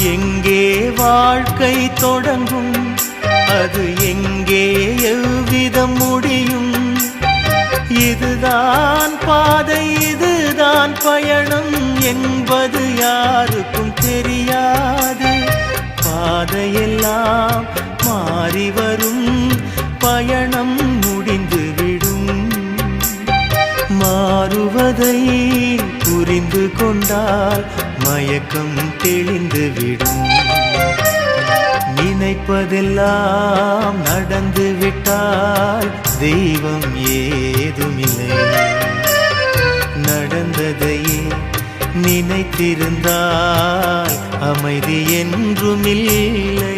எங்கே வாழ்க்கை தொடங்கும், அது எங்கே எவ்விதம் முடியும்? இதுதான் பாதை, இதுதான் பயணம் என்பது யாருக்கும் தெரியாது. பாதையெல்லாம் மாறி வரும், பயணம் முடிந்துவிடும். மாறுவதை புரிந்து கொண்டால் மயக்கம் தெளிந்துவிடும். நினைப்பதெல்லாம் நடந்துவிட்டால் தெய்வம் ஏதுமில்லை. நடந்ததையே நினைத்திருந்தால் அமைதி என்றுமில்லை.